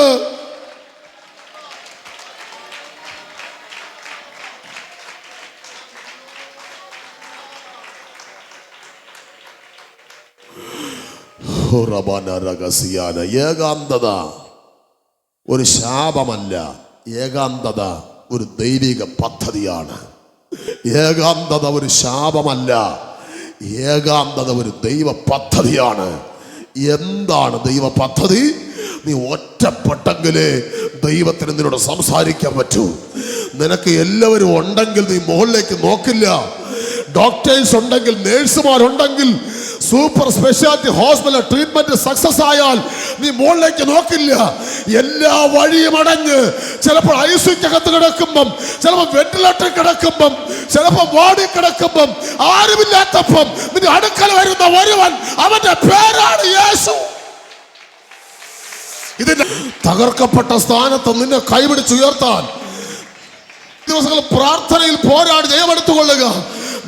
ഏകാന്തത ഒരു ശാപമല്ല, ഏകാന്തത ഒരു ദൈവിക പദ്ധതിയാണ്. ഏകാന്തത ഒരു ശാപമല്ല, ഏകാന്തത ഒരു ദൈവ പദ്ധതിയാണ്. എന്താണ് ദൈവ പദ്ധതി? നീ ഒറ്റപ്പെട്ടെങ്കിലേ ദൈവത്തിന് നിന്നോട് സംസാരിക്കാൻ പറ്റൂ. നിനക്ക് എല്ലാവരും ഉണ്ടെങ്കിൽ നീ മുകളിലേക്ക് നോക്കില്ല. ഡോക്ടേഴ്സ് ഉണ്ടെങ്കിൽ, നേഴ്സുമാരുണ്ടെങ്കിൽ, super speciality hospital treatment success ആയാൽ നീ മുകളിലേക്ക് നോക്കില്ല. എല്ലാ വഴിയും അടഞ്ഞ് ചിലപ്പോൾ ഐസിയുക്കകത്ത് കിടക്കുമ്പം, ചിലപ്പോൾ വെന്റിലേറ്ററിൽ കിടക്കുമ്പം, ചിലപ്പോൾ വാർഡിൽ കിടക്കുമ്പം, ആരുമില്ലാത്തപ്പം നിന്റെ അടുക്കൽ വരുന്ന ഒരുവൻ, അവന്റെ പേരാണ് യേശു. ഇതിന്റെ തകർക്കപ്പെട്ട സ്ഥാനത്ത് നിന്നെ കൈപിടിച്ചുയർത്താൻ ദിവസങ്ങൾ പ്രാർത്ഥനയിൽ പോരാടി ജയമെടുത്തുകൊള്ളുക.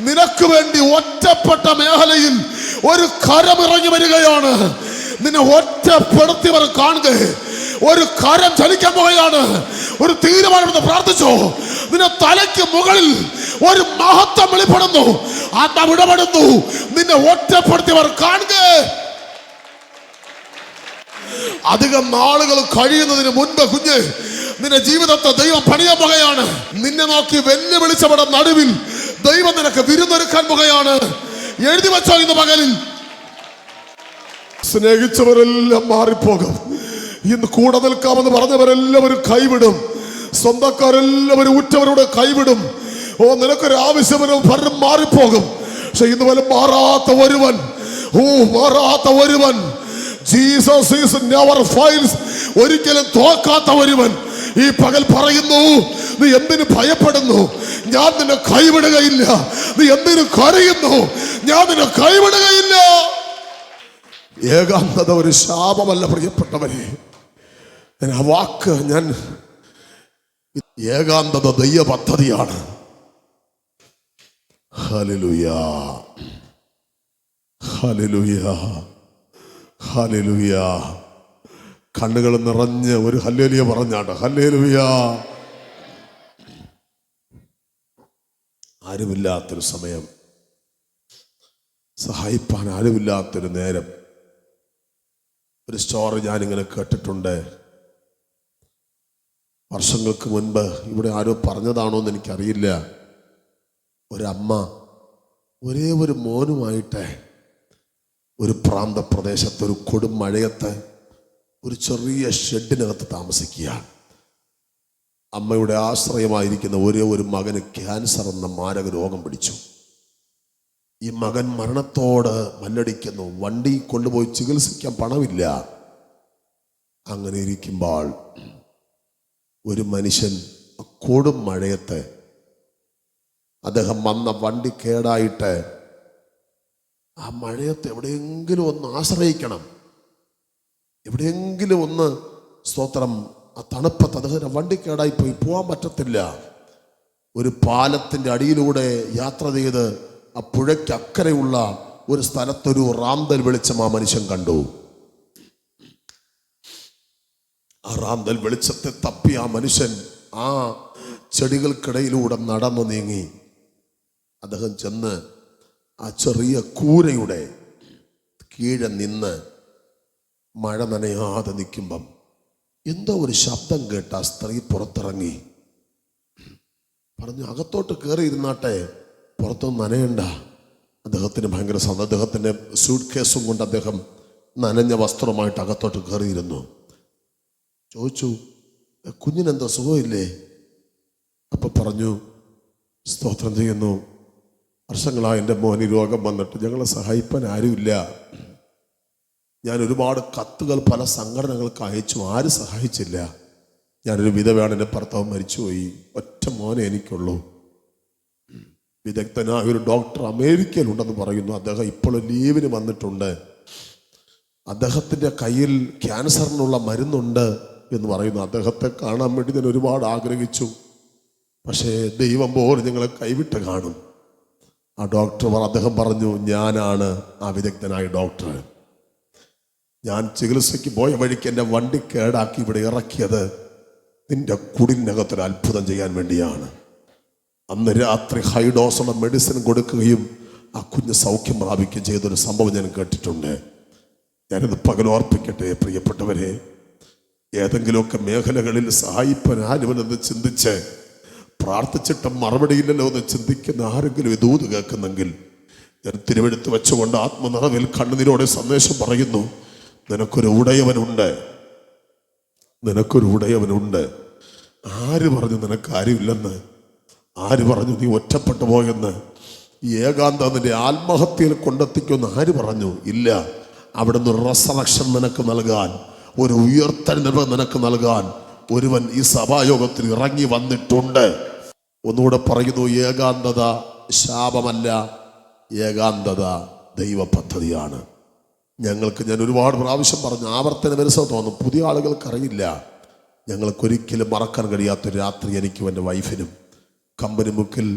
നിനക്ക് വേണ്ടി ഒറ്റപ്പെട്ട മേഖലയിൽ ഒരു കരമിറങ്ങി വരികയാണ്. നിന്നെ ഒറ്റപ്പെടുത്തിയവർ കാണുക. ഒരു കരം ചലിക്കാൻ പോവുകയാണ്. ഒരു തീരുമാനമെന്ന് പ്രാർത്ഥിച്ചോ. നിന്റെ തലയ്ക്ക് മുകളിൽ ഒരു മഹത്വം വെളിപ്പെടുന്നു. ആത്മാവ് ഇടപെടുന്നു. നിന്നെ ഒറ്റപ്പെടുത്തിയവർ കാണുക. അധികം നാളുകൾ കഴിയുന്നതിന് മുൻപ് കുഞ്ഞ്, നിന്റെ ജീവിതത്തെ ദൈവം പണിയാൻ പോകുകയാണ്. നിന്നെ നോക്കി വെല്ലുവിളിച്ചവരുടെ നടുവിൽ ദൈവം നിനക്ക് വിരുന്നൊരുക്കാൻ പോകുകയാണ്. എഴുതി വെച്ചോ ഇന്ന് പകലിൽ. സ്നേഹിച്ചവരെല്ലാം മാറിപ്പോകും. ഇന്ന് കൂടെ നിൽക്കാമെന്ന് പറഞ്ഞവരെല്ലാവരും കൈവിടും. സ്വന്തക്കാരെല്ലാവരും ഉറ്റവരോട് കൈവിടും. നിനക്കൊരു ആവശ്യം പലരും മാറിപ്പോകും. പക്ഷെ ഇന്ന് വല്ല മാറാത്ത ഒരുവൻ ജീസസ് ഈസ് നെവർ ഫെയിൽസ്. ഒരിക്കലും തോൽക്കാത്ത ഒരുവൻ ഈ പകൽ പറയുന്നു, നീ എന്തിനു ഭയപ്പെടുന്നു? ഞാൻ നിന്നെ കൈവിടുകയില്ല. നീ എന്തിനു കരയുന്നു? ഞാൻ നിന്നെ കൈവിടുകയില്ല. ഏകാന്തത ഒരു ശാപമല്ല പ്രിയപ്പെട്ടവരെ. ആ വാക്ക് ഏകാന്തത ദൈവ പദ്ധതിയാണ്. ഹല്ലേലൂയാ, ഹല്ലേലൂയാ, ഹല്ലേലൂയാ. കണ്ണുകൾ നിറഞ്ഞ് ഒരു ഹല്ലേലൂയ പറഞ്ഞാണ്. ഹല്ലേലൂയാ. ആരുമില്ലാത്തൊരു സമയം, സഹായിപ്പാൻ ആരുമില്ലാത്തൊരു നേരം. ഒരു സ്റ്റോറി ഞാനിങ്ങനെ കേട്ടിട്ടുണ്ട്. വർഷങ്ങൾക്ക് മുൻപ് ഇവിടെ ആരോ പറഞ്ഞതാണോ എന്ന് എനിക്കറിയില്ല. ഒരമ്മ ഒരേ ഒരു മോനുമായിട്ട് ഒരു പ്രാന്തപ്രദേശത്ത് ഒരു കൊടും മഴയത്ത് ഒരു ചെറിയ ഷെഡിനകത്ത് താമസിക്കുകയാണ്. അമ്മയുടെ ആശ്രയമായിരിക്കുന്ന ഒരേ ഒരു മകന് ക്യാൻസർ എന്ന മാരക രോഗം പിടിച്ചു. ഈ മകൻ മരണത്തോട് മല്ലടിക്കുന്നു. വണ്ടി കൊണ്ടുപോയി ചികിത്സിക്കാൻ പണമില്ല. അങ്ങനെ ഇരിക്കുമ്പോൾ ഒരു മനുഷ്യൻ കൊടും മഴയത്ത് അദ്ദേഹം വന്ന വണ്ടി കേടായിട്ട് ആ മഴയത്ത് എവിടെയെങ്കിലും ഒന്ന് ആശ്രയിക്കണം, എവിടെയെങ്കിലും ഒന്ന് സ്തോത്രം. ആ തണുപ്പത്ത് അദ്ദേഹം വണ്ടി കേടായി പോകാൻ പറ്റത്തില്ല. ഒരു പാലത്തിൻ്റെ അടിയിലൂടെ യാത്ര ചെയ്ത് ആ പുഴയ്ക്ക് അക്കരെയുള്ള ഒരു സ്ഥലത്തൊരു റാന്തൽ വെളിച്ചം ആ മനുഷ്യൻ കണ്ടു. ആ റാന്തൽ വെളിച്ചത്തെ തപ്പി ആ മനുഷ്യൻ ആ ചെടികൾക്കിടയിലൂടെ നടന്നു നീങ്ങി. അദ്ദേഹം ചെന്ന് ആ ചെറിയ കൂരയുടെ കീഴെ നിന്ന് മഴ നനയാതെ നിൽക്കുമ്പം എന്തോ ഒരു ശബ്ദം കേട്ട ആ സ്ത്രീ പുറത്തിറങ്ങി. പറഞ്ഞു, അകത്തോട്ട് കയറി ഇരുന്നാട്ടെ, പുറത്തൊന്നും നനയണ്ട. അദ്ദേഹത്തിന് ഭയങ്കര സന്തോഷം. അദ്ദേഹത്തിൻ്റെ സ്യൂട്ട് കേസും കൊണ്ട് അദ്ദേഹം നനഞ്ഞ വസ്ത്രമായിട്ട് അകത്തോട്ട് കയറിയിരുന്നു. ചോദിച്ചു, കുഞ്ഞിനെന്താ സുഖമില്ലേ? അപ്പൊ പറഞ്ഞു, സ്തോത്രം ചെയ്യുന്നു, വർഷങ്ങളായി എൻ്റെ മോന് രോഗം വന്നിട്ട് ഞങ്ങളെ സഹായിപ്പാൻ ആരുമില്ല. ഞാൻ ഒരുപാട് കത്തുകൾ പല സംഘടനകൾക്ക് അയച്ചു, ആരും സഹായിച്ചില്ല. ഞാനൊരു വിധവയാണ്, എൻ്റെ ഭർത്താവ് മരിച്ചുപോയി, ഒറ്റ മോനെ എനിക്കുള്ളൂ. വിദഗ്ധനായ ഒരു ഡോക്ടർ അമേരിക്കയിലുണ്ടെന്ന് പറയുന്നു. അദ്ദേഹം ഇപ്പോൾ ലീവിന് വന്നിട്ടുണ്ട്. അദ്ദേഹത്തിൻ്റെ കയ്യിൽ ക്യാൻസറിനുള്ള മരുന്നുണ്ട് എന്ന് പറയുന്നു. അദ്ദേഹത്തെ കാണാൻ വേണ്ടി ഞാൻ ഒരുപാട് ആഗ്രഹിച്ചു. പക്ഷേ ദൈവം പോലും ഞങ്ങളെ കൈവിട്ട് കാണും. ആ അദ്ദേഹം പറഞ്ഞു, ഞാനാണ് ആ വിദഗ്ധനായ ഡോക്ടർ. ഞാൻ ചികിത്സയ്ക്ക് പോയ വഴിക്ക് എൻ്റെ വണ്ടി കേടാക്കി ഇവിടെ ഇറക്കിയത് നിന്റെ കുടിനകത്തൊരു അത്ഭുതം ചെയ്യാൻ വേണ്ടിയാണ്. അന്ന് രാത്രി ഹൈ ഡോസുള്ള മെഡിസിൻ കൊടുക്കുകയും ആ കുഞ്ഞ് സൗഖ്യം പ്രാപിക്കുകയും ചെയ്തൊരു സംഭവം ഞാൻ കേട്ടിട്ടുണ്ട്. ഞാനിത് പകലോർപ്പിക്കട്ടെ പ്രിയപ്പെട്ടവരെ. ഏതെങ്കിലുമൊക്കെ മേഖലകളിൽ സഹായിപ്പാൻ ആരുമെന്ന് ചിന്തിച്ച് പ്രാർത്ഥിച്ചിട്ട് മറുപടിയില്ലല്ലോ എന്ന് ചിന്തിക്കുന്ന ആരെങ്കിലും ഇതൂത് കേൾക്കുന്നെങ്കിൽ ഞാൻ തിരുവെടുത്ത് വെച്ചുകൊണ്ട് ആത്മനിറവിൽ കണ്ണുനീരോടെ സന്ദേശം പറയുന്നു, നിനക്കൊരു ഉടയവനുണ്ട്, നിനക്കൊരു ഉടയവനുണ്ട്. ആര് പറഞ്ഞു നിനക്ക് ആരുമില്ലെന്ന്? ആര് പറഞ്ഞു നീ ഒറ്റപ്പെട്ടു പോയെന്ന്? ഈ ഏകാന്തത നിന്റെ ആത്മഹത്യയിൽ കൊണ്ടെത്തിക്കുമെന്ന് ആര് പറഞ്ഞു? ഇല്ല. അവിടുന്ന് ഒരു റെസറക്ഷൻ നിനക്ക് നൽകാൻ, ഒരു ഉയർത്തെഴുന്നേൽപ്പ് നിനക്ക് നൽകാൻ ഒരുവൻ ഈ സഭായോഗത്തിൽ ഇറങ്ങി വന്നിട്ടുണ്ട്. ഒന്നുകൂടെ പറയുന്നു, ഏകാന്തത ശാപമല്ല, ഏകാന്തത ദൈവ പദ്ധതിയാണ്. ഞാൻ ഒരുപാട് പ്രാവശ്യം പറഞ്ഞു, ആവർത്തന മനസ്സോ തോന്നും, പുതിയ ആളുകൾക്കറിയില്ല. ഞങ്ങൾക്കൊരിക്കലും മറക്കാൻ കഴിയാത്തൊരു രാത്രി എനിക്കും എൻ്റെ വൈഫിനും കമ്പനി മുക്കിൽ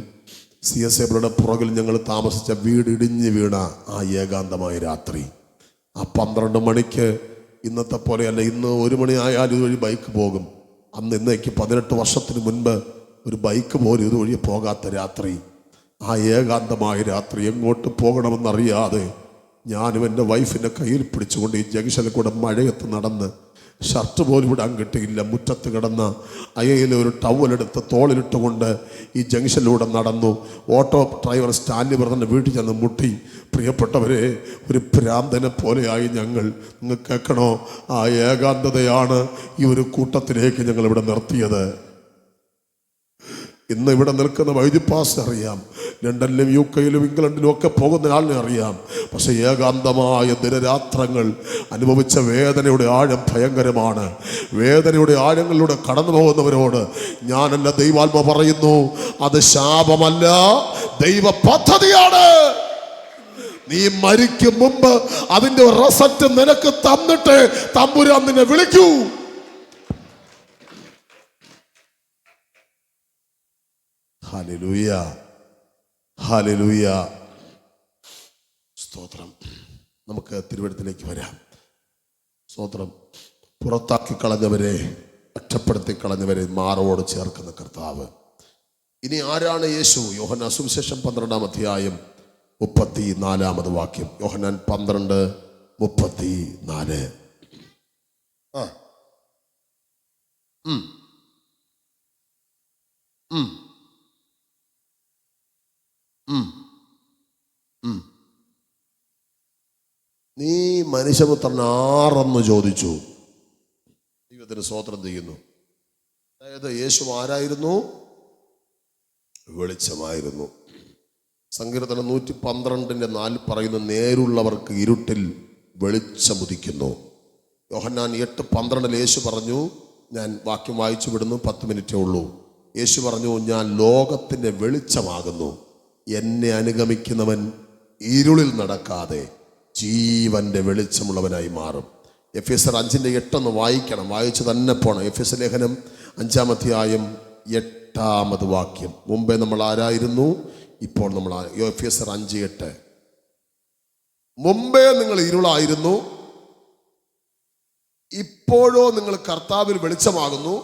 CSAയുടെ പുറകിൽ ഞങ്ങൾ താമസിച്ച വീട് ഇടിഞ്ഞ് വീണ ആ ഏകാന്തമായ രാത്രി. ആ 12 മണിക്ക് ഇന്നത്തെ പോലെയല്ല, ഇന്ന് 1 മണി ആയാലും ഇതുവഴി ബൈക്ക് പോകും. അന്ന് ഇന്നേക്ക് 18 വർഷത്തിന് മുൻപ് ഒരു ബൈക്ക് പോലും ഇതുവഴി പോകാത്ത രാത്രി. ആ ഏകാന്തമായ രാത്രി എങ്ങോട്ട് പോകണമെന്നറിയാതെ ഞാനും എൻ്റെ വൈഫിൻ്റെ കയ്യിൽ പിടിച്ചുകൊണ്ട് ഈ ജംഗ്ഷനിൽ കൂടെ മഴയത്ത് നടന്ന് ഷർട്ട് പോലും ഇടാൻ കിട്ടിയില്ല. മുറ്റത്ത് കിടന്ന അയയിൽ ഒരു ടവലെടുത്ത് തോളിലിട്ടുകൊണ്ട് ഈ ജംഗ്ഷനിലൂടെ നടന്നു. ഓട്ടോ ഡ്രൈവർ സ്റ്റാൻഡിൽ പറഞ്ഞ വീട്ടിൽ ചെന്ന് മുട്ടി. പ്രിയപ്പെട്ടവരെ, ഒരു ഭ്രാന്തനെ പോലെയായി ഞങ്ങൾ. നിങ്ങൾ കേൾക്കണോ? ആ ഏകാന്തതയാണ് ഈ ഒരു കൂട്ടത്തിലേക്ക് ഞങ്ങൾ ഇവിടെ നിർത്തിയത്. ഇന്ന് ഇവിടെ നിൽക്കുന്ന വൈദ്യപാസ് അറിയാം, ലണ്ടനിലും UK യിലും ഇംഗ്ലണ്ടിലും ഒക്കെ പോകുന്ന ആളിനെ അറിയാം. പക്ഷെ ഏകാന്തമായ ദിനരാത്രങ്ങൾ അനുഭവിച്ച വേദനയുടെ ആഴം ഭയങ്കരമാണ്. വേദനയുടെ ആഴങ്ങളിലൂടെ കടന്നു പോകുന്നവരോട് ഞാനല്ല, ദൈവാത്മ പറയുന്നു, അത് ശാപമല്ല, ദൈവ പദ്ധതിയാണ്. നീ മരിക്കും മുമ്പ് അതിന്റെ റിസൾട്ട് നിനക്ക് തന്നിട്ട് തമ്പുരാൻ നിന്നെ വിളിക്കൂ. ഹല്ലേലൂയ, ഹല്ലേലൂയ, സ്തോത്രം. നമുക്ക് തിരുവചനത്തിലേക്ക് വരാം. സ്തോത്രം. പുറത്താക്കി കളഞ്ഞവരെ, ഒറ്റപ്പെടുത്തി കളഞ്ഞവരെ മാറോട് ചേർക്കുന്ന കർത്താവ്. ഇനി ആരാണ് യേശു? യോഹന്നാൻ സുവിശേഷം 12-ാം അധ്യായം 34-ാമത് വാക്യം. യോഹന്നാൻ 12:34. നീ മനുഷ്യപുത്രൻ ആരെന്ന് ചോദിച്ചു. ദൈവത്തിന് സ്തോത്രം ചെയ്യുന്നു. അതായത് യേശു ആരായിരുന്നു? വെളിച്ചമായിരുന്നു. സങ്കീർത്തനം 112:4 പറയുന്നു, നേരുള്ളവർക്ക് ഇരുട്ടിൽ വെളിച്ചമുദിക്കുന്നു. യോഹന്നാൻ 8:12 യേശു പറഞ്ഞു, ഞാൻ വാക്യം വായിച്ചു വിടുന്നു, 10 മിനിറ്റേ ഉള്ളൂ. യേശു പറഞ്ഞു, ഞാൻ ലോകത്തിൻ്റെ വെളിച്ചമാകുന്നു. എന്നെ അനുഗമിക്കുന്നവൻ ഇരുളിൽ നടക്കാതെ ജീവന്റെ വെളിച്ചമുള്ളവനായി മാറും. എഫേസ്യർ 5:8 വായിക്കണം, വായിച്ച് തന്നെ പോണം. എഫേസ്യ ലേഖനം 5-ാം അധ്യായം 8-ാമത് വാക്യം. മുമ്പേ നമ്മൾ ആരായിരുന്നു? ഇപ്പോൾ നമ്മൾ എഫേസ്യർ 5:8. മുമ്പേ നിങ്ങൾ ഇരുളായിരുന്നു, ഇപ്പോഴോ നിങ്ങൾ കർത്താവിൽ വെളിച്ചമാകുന്നു.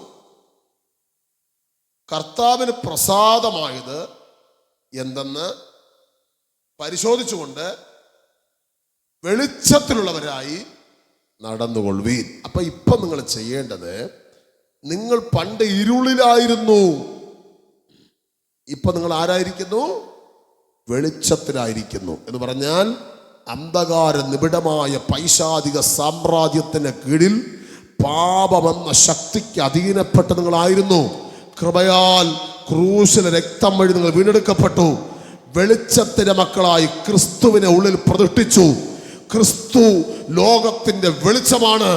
കർത്താവിന് പ്രസാദമായത് എന്തെന്ന് പരിശോധിച്ചുകൊണ്ട് വെളിച്ചത്തിലുള്ളവരായി നടന്നുകൊള്ളുവീൻ. അപ്പൊ ഇപ്പൊ നിങ്ങൾ ചെയ്യേണ്ടത്, നിങ്ങൾ പണ്ട് ഇരുളിലായിരുന്നു, ഇപ്പൊ നിങ്ങൾ ആരായിരിക്കുന്നു? വെളിച്ചത്തിലായിരിക്കുന്നു. എന്ന് പറഞ്ഞാൽ അന്ധകാര നിബിഡമായ പൈശാചിക സാമ്രാജ്യത്തിന് കീഴിൽ പാപമെന്ന ശക്തിക്ക് അധീനപ്പെട്ട് നിങ്ങളായിരുന്നു. കൃപയാൽ ക്രൂശിലെ രക്തം വഴി നിങ്ങൾ വീണ്ടെടുക്കപ്പെട്ടു. വെളിച്ചത്തിന്റെ മക്കളായി ക്രിസ്തുവിനെ ഉള്ളിൽ പ്രതിഷ്ഠിച്ചു. ക്രിസ്തു ലോകത്തിന്റെ വെളിച്ചമാണ്.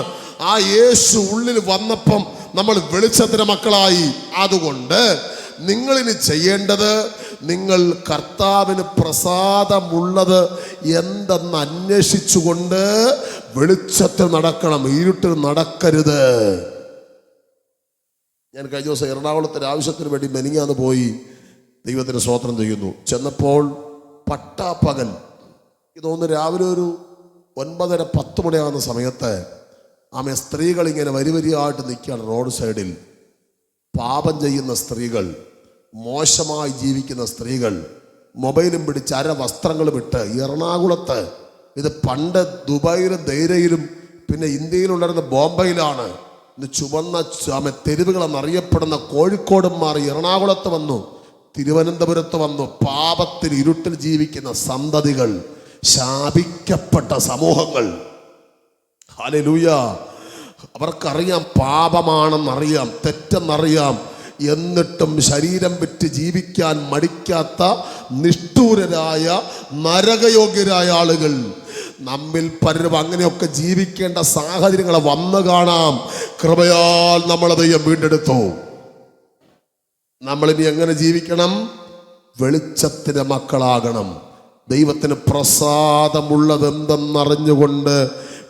ആ യേശു ഉള്ളിൽ വന്നപ്പം നമ്മൾ വെളിച്ചത്തിന്റെ മക്കളായി. അതുകൊണ്ട് നിങ്ങളിനി ചെയ്യേണ്ടത്, നിങ്ങൾ കർത്താവിന് പ്രസാദമുള്ളത് എന്തെന്ന് അന്വേഷിച്ചുകൊണ്ട് വെളിച്ചത്തിൽ നടക്കണം, ഇരുട്ടിൽ നടക്കരുത്. ഞാൻ കഴിഞ്ഞ ദിവസം എറണാകുളത്തിന് ആവശ്യത്തിന് വേണ്ടി മെനിങ്ങാന്ന് പോയി. ദൈവത്തിന് സ്തോത്രം ചെയ്യുന്നു. ചെന്നപ്പോൾ പട്ടാപ്പകൽ, ഇതൊന്ന് രാവിലെ ഒരു 9:30-10 മണിയാകുന്ന സമയത്ത് സ്ത്രീകൾ ഇങ്ങനെ വരിവരിയായിട്ട് നിൽക്കുകയാണ് റോഡ് സൈഡിൽ. പാപം ചെയ്യുന്ന സ്ത്രീകൾ, മോശമായി ജീവിക്കുന്ന സ്ത്രീകൾ, മൊബൈലും പിടിച്ച് അരവസ്ത്രങ്ങളും ഇട്ട്. എറണാകുളത്ത് ഇത് പണ്ട് ദുബായിലും ധൈര്യയിലും പിന്നെ ഇന്ത്യയിലുണ്ടായിരുന്ന ബോംബെയിലാണ്. ഇന്ന് ചുവന്ന തെരുവുകളെന്നറിയപ്പെടുന്ന കോഴിക്കോട് മാറി എറണാകുളത്ത് വന്നു, തിരുവനന്തപുരത്ത് വന്നു. പാപത്തിൽ ഇരുട്ടിൽ ജീവിക്കുന്ന സന്തതികൾ, ശാപിക്കപ്പെട്ട സമൂഹങ്ങൾ. ഹല്ലേലൂയ. അവർക്കറിയാം പാപമാണെന്നറിയാം, തെറ്റെന്നറിയാം. എന്നിട്ടും ശരീരം വിറ്റ് ജീവിക്കാൻ മടിക്കാത്ത നിഷ്ഠൂരരായ നരകയോഗ്യരായ ആളുകൾ. നമ്മിൽ പലരും അങ്ങനെയൊക്കെ ജീവിക്കേണ്ട സാഹചര്യങ്ങളെ വന്നു കാണാം. കൃപയാൽ നമ്മളെ ദൈവം വീണ്ടെടുത്തു. നമ്മളിനി എങ്ങനെ ജീവിക്കണം? വെളിച്ചത്തിന്റെ മക്കളാകണം. ദൈവത്തിന് പ്രസാദമുള്ളതെന്തെന്നറിഞ്ഞുകൊണ്ട്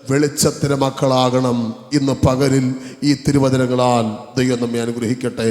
വെളിച്ചത്തിന്റെ മക്കളാകണം. ഇന്ന് പകലിൽ ഈ തിരുവചനങ്ങളാൽ ദൈവം നമ്മെ അനുഗ്രഹിക്കട്ടെ.